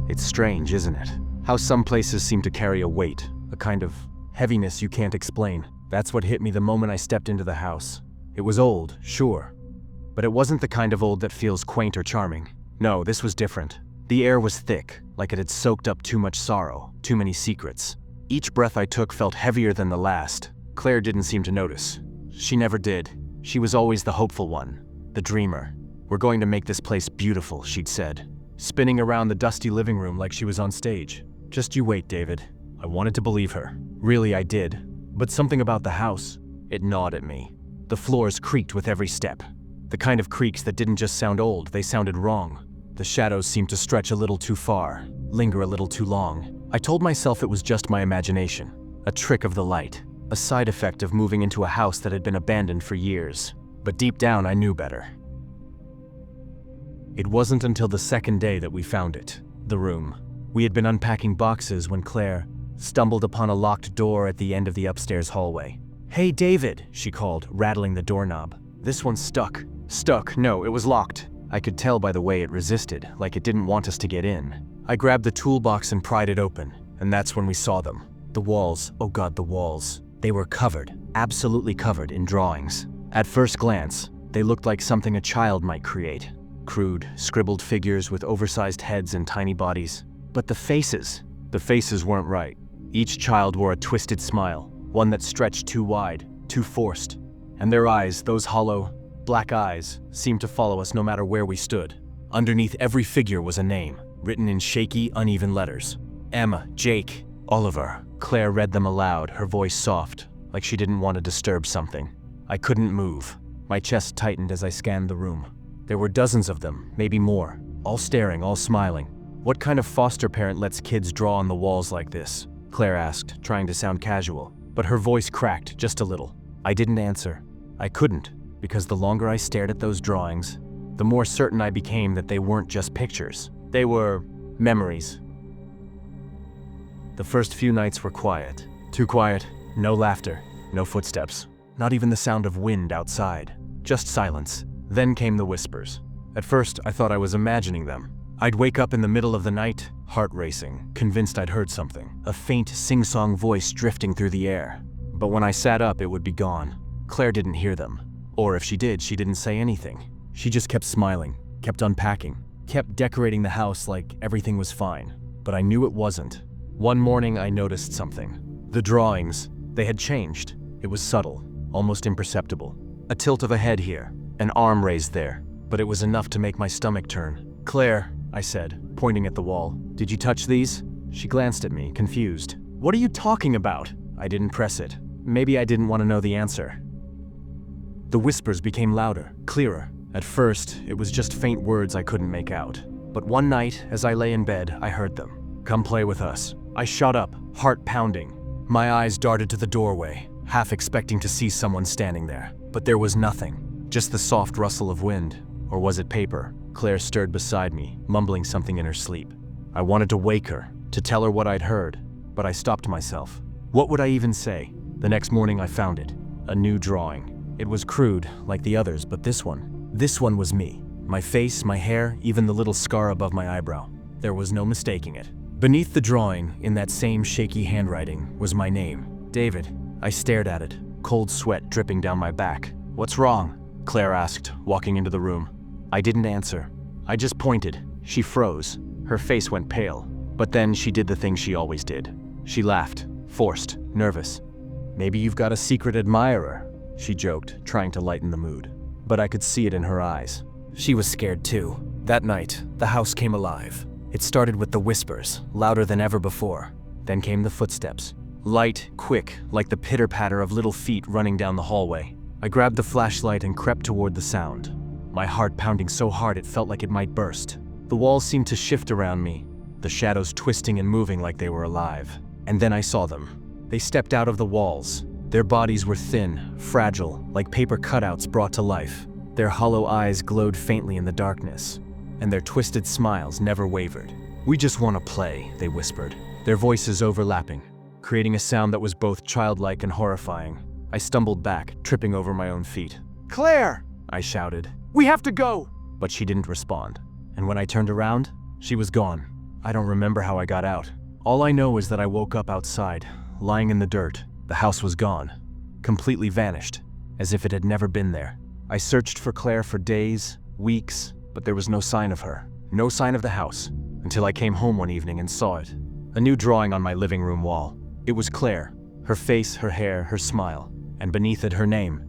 It's strange, isn't it? How some places seem to carry a weight, a kind of heaviness you can't explain. That's what hit me the moment I stepped into the house. It was old, sure, but it wasn't the kind of old that feels quaint or charming. No, this was different. The air was thick, like it had soaked up too much sorrow, too many secrets. Each breath I took felt heavier than the last. Claire didn't seem to notice. She never did. She was always the hopeful one, the dreamer. "We're going to make this place beautiful," she'd said, spinning around the dusty living room like she was on stage. "Just you wait, David." I wanted to believe her. Really, I did. But something about the house, it gnawed at me. The floors creaked with every step. The kind of creaks that didn't just sound old, they sounded wrong. The shadows seemed to stretch a little too far, linger a little too long. I told myself it was just my imagination, a trick of the light, a side effect of moving into a house that had been abandoned for years. But deep down, I knew better. It wasn't until the second day that we found it, the room. We had been unpacking boxes when Claire stumbled upon a locked door at the end of the upstairs hallway. "Hey, David," she called, rattling the doorknob. "This one's stuck." Stuck? No, it was locked. I could tell by the way it resisted, like it didn't want us to get in. I grabbed the toolbox and pried it open, and that's when we saw them. The walls, oh God, the walls. They were covered, absolutely covered in drawings. At first glance, they looked like something a child might create. Crude, scribbled figures with oversized heads and tiny bodies. But the faces weren't right. Each child wore a twisted smile, one that stretched too wide, too forced. And their eyes, those hollow, black eyes, seemed to follow us no matter where we stood. Underneath every figure was a name, written in shaky, uneven letters. Emma, Jake, Oliver. Claire read them aloud, her voice soft, like she didn't want to disturb something. I couldn't move. My chest tightened as I scanned the room. There were dozens of them, maybe more, all staring, all smiling. "What kind of foster parent lets kids draw on the walls like this?" Claire asked, trying to sound casual, but her voice cracked just a little. I didn't answer. I couldn't, because the longer I stared at those drawings, the more certain I became that they weren't just pictures. They were memories. The first few nights were quiet. Too quiet. No laughter, no footsteps, not even the sound of wind outside. Just silence. Then came the whispers. At first, I thought I was imagining them. I'd wake up in the middle of the night, heart racing, convinced I'd heard something, a faint sing-song voice drifting through the air. But when I sat up, it would be gone. Claire didn't hear them. Or if she did, she didn't say anything. She just kept smiling, kept unpacking, kept decorating the house like everything was fine. But I knew it wasn't. One morning, I noticed something. The drawings, they had changed. It was subtle, almost imperceptible. A tilt of a head here, an arm raised there, but it was enough to make my stomach turn. "Claire," I said, pointing at the wall, "did you touch these?" She glanced at me, confused. "What are you talking about?" I didn't press it. Maybe I didn't want to know the answer. The whispers became louder, clearer. At first, it was just faint words I couldn't make out. But one night, as I lay in bed, I heard them. "Come play with us." I shot up, heart pounding. My eyes darted to the doorway, half expecting to see someone standing there. But there was nothing, just the soft rustle of wind. Or was it paper? Claire stirred beside me, mumbling something in her sleep. I wanted to wake her, to tell her what I'd heard, but I stopped myself. What would I even say? The next morning I found it, a new drawing. It was crude, like the others, but this one was me. My face, my hair, even the little scar above my eyebrow. There was no mistaking it. Beneath the drawing, in that same shaky handwriting, was my name, David. I stared at it, cold sweat dripping down my back. "What's wrong?" Claire asked, walking into the room. I didn't answer. I just pointed. She froze. Her face went pale. But then she did the thing she always did. She laughed, forced, nervous. "Maybe you've got a secret admirer," she joked, trying to lighten the mood. But I could see it in her eyes. She was scared too. That night, the house came alive. It started with the whispers, louder than ever before. Then came the footsteps. Light, quick, like the pitter-patter of little feet running down the hallway. I grabbed the flashlight and crept toward the sound. My heart pounding so hard it felt like it might burst. The walls seemed to shift around me, the shadows twisting and moving like they were alive. And then I saw them. They stepped out of the walls. Their bodies were thin, fragile, like paper cutouts brought to life. Their hollow eyes glowed faintly in the darkness, and their twisted smiles never wavered. "We just want to play," they whispered, their voices overlapping, creating a sound that was both childlike and horrifying. I stumbled back, tripping over my own feet. "Claire!" I shouted. "We have to go!" But she didn't respond. And when I turned around, she was gone. I don't remember how I got out. All I know is that I woke up outside, lying in the dirt. The house was gone, completely vanished, as if it had never been there. I searched for Claire for days, weeks, but there was no sign of her. No sign of the house, until I came home one evening and saw it. A new drawing on my living room wall. It was Claire. Her face, her hair, her smile, and beneath it her name,